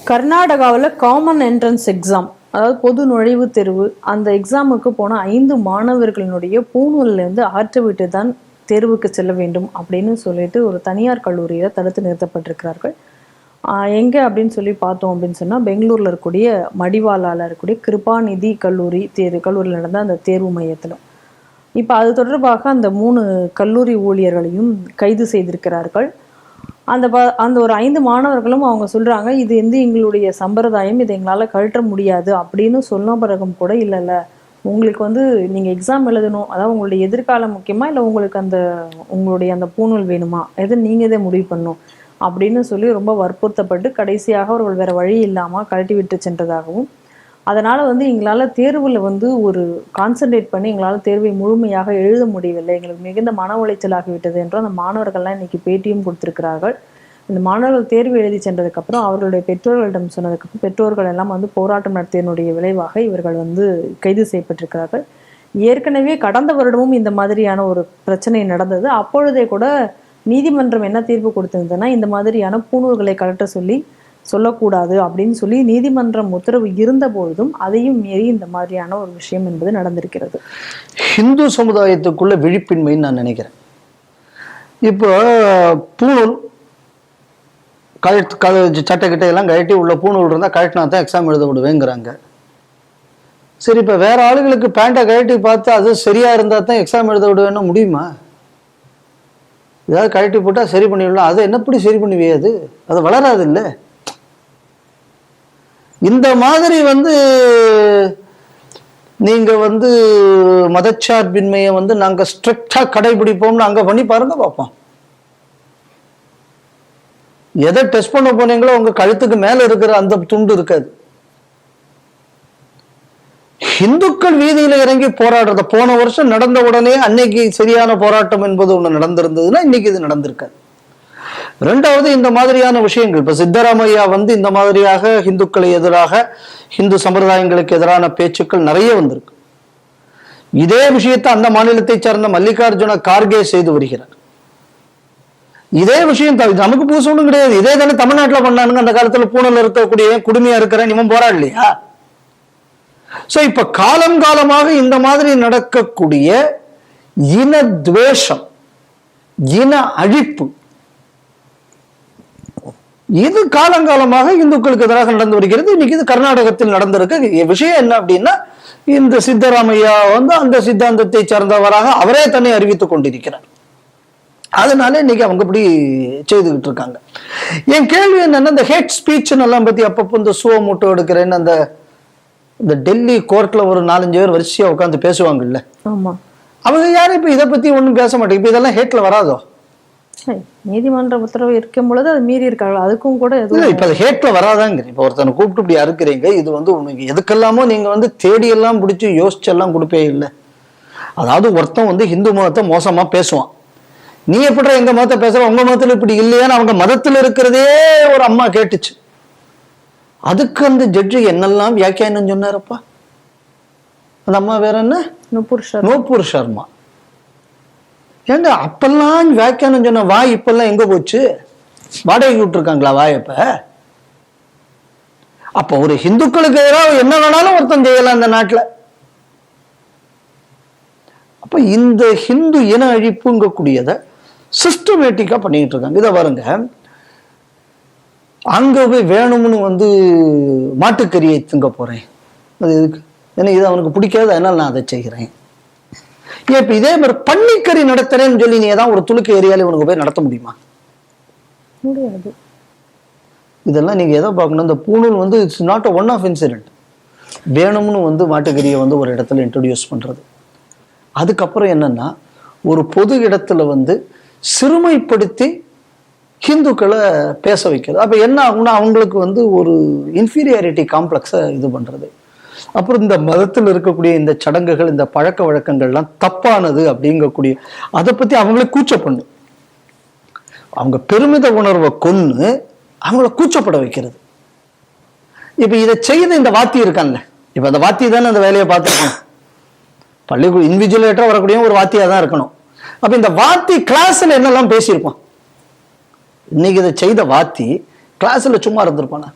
கர்நாடகாவில் common entrance exam, அதாவது பொது நுழைவுத் தேர்வு, அந்த எக்ஸாமுக்கு போன 5 மாணவர்களினுடைய பூணூல்லேருந்து ஆற்ற விட்டு தான் தேர்வுக்கு செல்ல வேண்டும் அப்படின்னு சொல்லிட்டு ஒரு தனியார் கல்லூரியில் தடுத்து நிறுத்தப்பட்டிருக்கிறார்கள். எங்கே அப்படின்னு சொல்லி பார்த்தோம் அப்படின்னு சொன்னால், பெங்களூரில் இருக்கக்கூடிய மடிவாலாவில் இருக்கக்கூடிய கிருபாநிதி கல்லூரியில் நடந்த அந்த தேர்வு மையத்தில் இப்போ அது தொடர்பாக அந்த 3 கல்லூரி ஊழியர்களையும் கைது செய்திருக்கிறார்கள். அந்த ஒரு 5 மாணவர்களும் அவங்க சொல்கிறாங்க, இது எங்களுடைய சம்பிரதாயம், இதை எங்களால் கழற்ற முடியாது அப்படின்னு சொன்ன பிறகும் கூட, இல்லை உங்களுக்கு நீங்கள் எக்ஸாம் எழுதணும், அதாவது உங்களுடைய எதிர்காலம் முக்கியமாக, இல்லை உங்களுக்கு உங்களுடைய அந்த பூணூல் வேணுமா, நீங்கள் இதை முடிவு பண்ணணும் அப்படின்னு சொல்லி ரொம்ப வற்புறுத்தப்பட்டு கடைசியாக அவர்கள் வேறு வழி இல்லாமல் கழட்டி விட்டு சென்றதாகவும், அதனால் எங்களால் தேர்வில் ஒரு கான்சன்ட்ரேட் பண்ணி எங்களால் தேர்வை முழுமையாக எழுத முடியவில்லை, எங்களுக்கு மிகுந்த மன உளைச்சலாகிவிட்டது என்று அந்த மாணவர்கள்லாம் இன்றைக்கி பேட்டியும் கொடுத்துருக்கிறார்கள். இந்த மாணவர்கள் தேர்வு எழுதி சென்றதுக்கப்புறம் அவர்களுடைய பெற்றோர்களிடம் சொன்னதுக்கப்புறம் பெற்றோர்கள் எல்லாம் போராட்டம் நடத்தியதனுடைய விளைவாக இவர்கள் கைது செய்யப்பட்டிருக்கிறார்கள். ஏற்கனவே கடந்த வருடமும் இந்த மாதிரியான ஒரு பிரச்சனை நடந்தது. அப்பொழுதே கூட நீதிமன்றம் என்ன தீர்ப்பு கொடுத்திருந்ததுன்னா, இந்த மாதிரியான பூணூல்களை கழற்ற சொல்லக்கூடாது அப்படின்னு சொல்லி நீதிமன்றம் உத்தரவு இருந்த பொழுதும் அதையும் மீறி இந்த மாதிரியான ஒரு விஷயம் என்பது நடந்திருக்கிறது. ஹிந்து சமுதாயத்துக்குள்ள விழிப்பின்மைன்னு நான் நினைக்கிறேன். இப்போ பூணூல் சட்டக்கிட்ட எல்லாம் கழட்டி உள்ள பூணூல் இருந்தால் கழட்டினா தான் எக்ஸாம் எழுத விடுவேங்கிறாங்க. சரி, இப்போ வேற ஆளுகளுக்கு பேண்டை கழட்டி பார்த்து அது சரியா இருந்தா தான் எக்ஸாம் எழுத விடுவேன்னா முடியுமா? ஏதாவது கழட்டி போட்டால் சரி பண்ணிவிடலாம். அதை என்னப்படி சரி பண்ணுவே? அது வளராது இல்லை. இந்த மாதிரி நீங்க மதச்சார்பின்மையை நாங்க ஸ்ட்ரிக்டா கடைபிடிப்போம்னு அங்க பண்ணி பாருங்க பார்ப்போம். எதை டெஸ்ட் பண்ண போனீங்களோ உங்க கழுத்துக்கு மேல இருக்கிற அந்த துண்டு இருக்காது. இந்துக்கள் வீதியில இறங்கி போராடுறத போன வருஷம் நடந்த உடனே அன்னைக்கு சரியான போராட்டம் என்பது ஒண்ணு நடந்திருந்ததுன்னா இன்னைக்கு இது நடந்திருக்காது. ரெண்டாவது, இந்த மாதிரியான விஷயங்கள் இப்ப சித்தராமையா இந்த மாதிரியாக இந்துக்களை எதிராக, இந்து சம்பிரதாயங்களுக்கு எதிரான பேச்சுக்கள் நிறைய வந்திருக்கு. இதே விஷயத்தை அந்த மாநிலத்தை சார்ந்த மல்லிகார்ஜுன கார்கே செய்து வருகிறார். இதே விஷயம் நமக்கு புதுசு ஒன்றும் கிடையாது. இதே தானே தமிழ்நாட்டில் பண்ணானுங்க அந்த காலத்துல. பூனல் இருக்கக்கூடிய குடுமையா இருக்கிறேன் இவன் போராடலையா? சோ இப்ப காலம் காலமாக இந்த மாதிரி நடக்கக்கூடிய இன துவேஷம், இன அழிப்பு, இது காலங்காலமாக இந்துக்களுக்கு எதிராக நடந்து வருகிறது. இன்னைக்கு இது கர்நாடகத்தில் நடந்திருக்கு. விஷயம் என்ன அப்படின்னா, இந்த சித்தராமையா அந்த சித்தாந்தத்தை சார்ந்தவராக அவரே தன்னை அறிவித்துக் கொண்டிருக்கிறார். அதனால இன்னைக்கு அவங்க இப்படி செய்துகிட்டு இருக்காங்க. என் கேள்வி என்னன்னா, இந்த ஹேட் ஸ்பீச் எல்லாம் பத்தி அப்பப்போ இந்த சுவ மூட்டை எடுக்கிறேன்னு இந்த டெல்லி கோர்ட்ல ஒரு 4-5 பேர் வரிசையா உட்காந்து பேசுவாங்கல்ல, அவங்க யாரும் இப்ப இதை பத்தி ஒண்ணும் பேச மாட்டேங்க. இப்ப இதெல்லாம் ஹேட்ல வராதோ? நீதிமன்ற உத்தரவு இருக்கும் பொழுது அது மீறி இருக்காங்க. அதுக்கும் கூட இப்ப அது ஹேட்ல வராதாங்க. இப்ப ஒருத்தனை கூப்பிட்டு இப்படி அறுக்கிறீங்க, இது உனக்கு எதுக்கெல்லாமோ நீங்க தேடி எல்லாம் பிடிச்சி யோசிச்சு எல்லாம் கொடுப்பே இல்லை. அதாவது ஒருத்தன் ஹிந்து மதத்தை மோசமா பேசுவான், நீ எப்படி எங்க மதத்தை பேசுற, உங்க மதத்துல இப்படி இல்லையான்னு அவங்க மதத்துல இருக்கிறதே ஒரு அம்மா கேட்டுச்சு. அதுக்கு அந்த ஜட்ஜு என்னெல்லாம் வியாக்கியானம் சொன்னாரப்பா. அந்த அம்மா வேற என்ன, நூபுர் சர்மா. ஏங்க அப்பெல்லாம் வியாக்கியானம் சொன்ன வாய் இப்பெல்லாம் எங்க போச்சு? வாடகைக்கு விட்டுருக்காங்களா வாயப்ப? அப்ப ஒரு ஹிந்துக்களுக்கு எதிராக என்ன வேணாலும் ஒருத்தன் செய்யலாம் இந்த நாட்டுல. அப்ப இந்த ஹிந்து இன அழிப்புங்கக்கூடியத சிஸ்டமேட்டிக்கா பண்ணிட்டு இருக்காங்க. இதை பாருங்க, அங்க போய் வேணும்னு மாட்டுக்கறியை திங்க போறேன், அது எதுக்கு? ஏன்னா இது அவனுக்கு பிடிக்காது, அதனால நான் அதை செய்கிறேன். இப்ப இதே மாதிரி பன்னிக்கறி நடத்துறேன்னு சொல்லி நீ ஏதாவது ஒரு துளுக்கு ஏரியால உனக்கு போய் நடத்த முடியுமா? முடியாது. இதெல்லாம் நீங்க எதை பார்க்கணும், இந்த பூணூல் it's not one of incident. வேணும்னு மாட்டுக்கறியை ஒரு இடத்துல இன்ட்ரோடியூஸ் பண்றது. அதுக்கப்புறம் என்னன்னா, ஒரு பொது இடத்துல சிறுமைப்படுத்தி ஹிந்துக்களை பேச வைக்கிறது. அப்ப என்ன ஆகும்னா, அவங்களுக்கு ஒரு இன்ஃபீரியாரிட்டி காம்ப்ளெக்ஸை இது பண்றது. அப்புறம் இந்த மதத்தில் இருக்கக்கூடிய இந்த சடங்குகள், இந்த பழக்க வழக்கங்கள்லாம் தப்பானது அப்படிங்கக்கூடிய அதை பத்தி அவங்களே கூச்சப்பண்ணு, அவங்க பெருமித உணர்வை கொன்னு அவங்கள கூச்சப்பட வைக்கிறது. இப்ப இதை செய்த இந்த வாத்தி இருக்காங்க, இப்ப அந்த வாத்தி தானே அந்த வேலையை பார்த்துருக்கணும். பள்ளிக்கூட இன்விஜுவலேட்டரா வரக்கூடிய ஒரு வாத்தியா தான் இருக்கணும். அப்ப இந்த வாத்தி கிளாஸ்ல என்னெல்லாம் பேசியிருப்பான்? இன்னைக்கு இதை செய்த வாத்தி கிளாஸ்ல சும்மா இருந்திருப்பானா?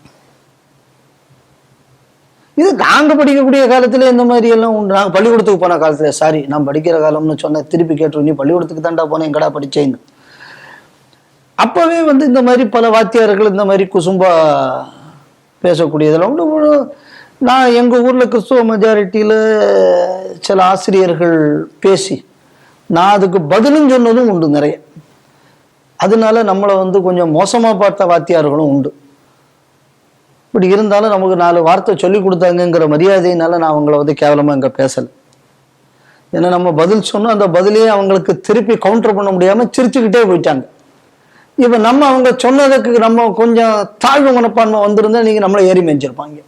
இது நாங்க படிக்கக்கூடிய காலத்துல இந்த மாதிரி எல்லாம் உண்டு. நாங்க பள்ளிக்கூடத்துக்கு போன காலத்துல, சாரி நான் படிக்கிற காலம்னு சொன்ன, திருப்பி கேட்டு, நீ பள்ளிக்கூடத்துக்கு தாண்டா போனேன், எங்கடா படிச்சேன்னு. அப்பவே வந்து இந்த மாதிரி பல வாத்தியார்கள் இந்த மாதிரி குசும்பா பேசக்கூடியதெல்லாம் உண்டு. நான் எங்க ஊர்ல கிறிஸ்துவ மெஜாரிட்டியில சில ஆசிரியர்கள் பேசி நான் அதுக்கு பதிலும் சொன்னதும் உண்டு நிறைய. அதனால நம்மளை வந்து கொஞ்சம் மோசமா பார்த்த வாத்தியார்களும் உண்டு. இப்படி இருந்தாலும் நமக்கு 4 வார்த்தை சொல்லி கொடுத்தாங்கிற மரியாதையினால நான் அவங்கள வந்து கேவலமா இங்க பேசல. ஏன்னா நம்ம பதில் சொன்னோம், அந்த பதிலையே அவங்களுக்கு திருப்பி கவுண்டர் பண்ண முடியாம சிரிச்சுக்கிட்டே போயிட்டாங்க. இப்ப நம்ம அவங்க சொன்னதுக்கு நம்ம கொஞ்சம் தாழ்வு மனப்பான்மை வந்திருந்தா நீங்க நம்மளை ஏறி மேய்ஞ்சிருப்பாங்க.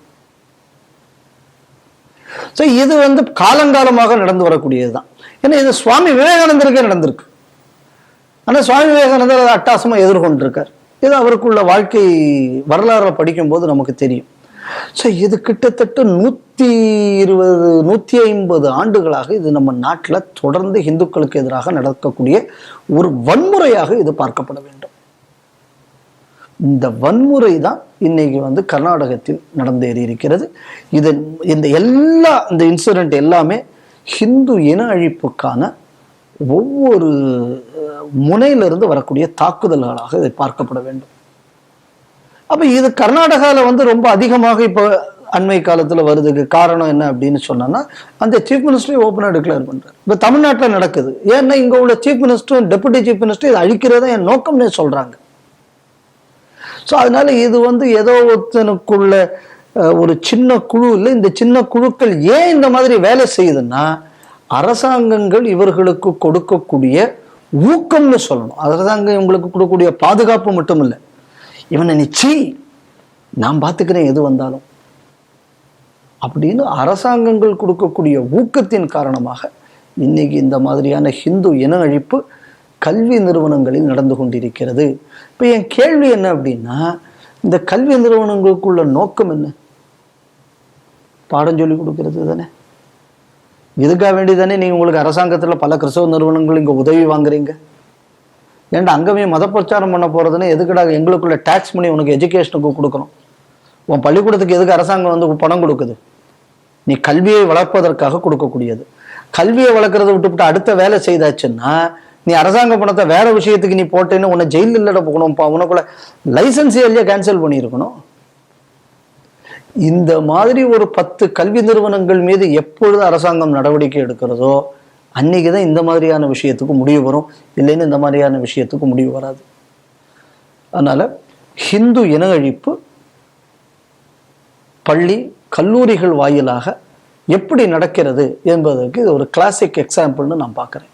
ஸோ இது வந்து காலங்காலமாக நடந்து வரக்கூடியதுதான். ஏன்னா இது சுவாமி விவேகானந்தருக்கே நடந்திருக்கு. ஆனா சுவாமி விவேகானந்தர் அதை அட்டாசமா எதிர்கொண்டிருக்கார். இது அவருக்குள்ள வாழ்க்கை வரலாறு படிக்கும்போது நமக்கு தெரியும். ஸோ இது கிட்டத்தட்ட 120 150 ஆண்டுகளாக இது நம்ம நாட்டில் தொடர்ந்து இந்துக்களுக்கு எதிராக நடக்கக்கூடிய ஒரு வன்முறையாக இது பார்க்கப்பட வேண்டும். இந்த வன்முறை தான் இன்னைக்கு வந்து கர்நாடகத்தில் நடந்தேறி இருக்கிறது. இந்த இன்சிடென்ட் எல்லாமே ஹிந்து இன அழிப்புக்கான ஒவ்வொரு முனையிலிருந்து வரக்கூடிய தாக்குதல்களாக இதை பார்க்கப்பட வேண்டும். அப்ப இது கர்நாடகாவில் வந்து ரொம்ப அதிகமாக இப்போ அண்மை காலத்தில் வருதுக்கு காரணம் என்ன அப்படின்னு சொன்னா, அந்த சீஃப் மினிஸ்டரை ஓப்பனாக டிக்ளேர் பண்றாரு. இப்போ தமிழ்நாட்டில் நடக்குது. ஏன்னா இங்க உள்ள சீஃப் மினிஸ்டரும் டெபுட்டி சீஃப் மினிஸ்டரும் இதை அழிக்கிறதா என் நோக்கம்னே சொல்றாங்க. ஸோ அதனால இது வந்து ஏதோ ஒருத்தனுக்குள்ள ஒரு சின்ன குழு இல்லை. இந்த சின்ன குழுக்கள் ஏன் இந்த மாதிரி வேலை செய்யுதுன்னா, அரசாங்கங்கள் இவர்களுக்கு கொடுக்கக்கூடிய ஊக்கம்னு சொல்லணும். அரசாங்கம் இவங்களுக்கு கொடுக்கக்கூடிய பாதுகாப்பு மட்டும் இல்லை, இவனை நிச்சய நான் பார்த்துக்கிறேன் எது வந்தாலும் அப்படின்னு அரசாங்கங்கள் கொடுக்கக்கூடிய ஊக்கத்தின் காரணமாக இன்னைக்கு இந்த மாதிரியான ஹிந்து இன அழிப்பு கல்வி நிறுவனங்களில் நடந்து கொண்டிருக்கிறது. இப்போ என் கேள்வி என்ன அப்படின்னா, இந்த கல்வி நிறுவனங்களுக்குள்ள நோக்கம் என்ன? பாடம் சொல்லி கொடுக்கறது தானே. இதுக்காக வேண்டி தானே நீங்க உங்களுக்கு அரசாங்கத்துல பல கிறிஸ்தவ நிறுவனங்கள் இங்க உதவி வாங்குறீங்க. ஏன்டா அங்கவே மத பிரச்சாரம் பண்ண போறதுன்னு எதுக்குடா எங்களுக்குள்ள டாக்ஸ் பண்ணி உனக்கு எஜுகேஷனுக்கு கொடுக்கணும்? உன் பள்ளிக்கூடத்துக்கு எதுக்கு அரசாங்கம் வந்து பணம் கொடுக்குது? நீ கல்வியை வளர்ப்பதற்காக கொடுக்கக்கூடியது. கல்வியை வளர்க்கறத விட்டுவிட்டு அடுத்த வேலை செய்தாச்சுன்னா நீ அரசாங்க பணத்தை வேற விஷயத்துக்கு நீ போட்டேன்னு உன்னை ஜெயிலில் இல்லட போகணும்ப்பா. உனக்குள்ள லைசன்ஸ் இல்லையா கேன்சல் பண்ணியிருக்கணும். இந்த மாதிரி ஒரு 10 கல்வி நிறுவனங்கள் மீது எப்பொழுது அரசாங்கம் நடவடிக்கை எடுக்கிறதோ அன்னைக்குதான் இந்த மாதிரியான விஷயத்துக்கு முடிவு வரும். இல்லைன்னு இந்த மாதிரியான விஷயத்துக்கு முடிவு வராது. அதனால ஹிந்து இன அழிப்பு பள்ளி கல்லூரிகள் வாயிலாக எப்படி நடக்கிறது என்பதற்கு இது ஒரு கிளாசிக் எக்ஸாம்பிள்னு நான் பார்க்குறேன்.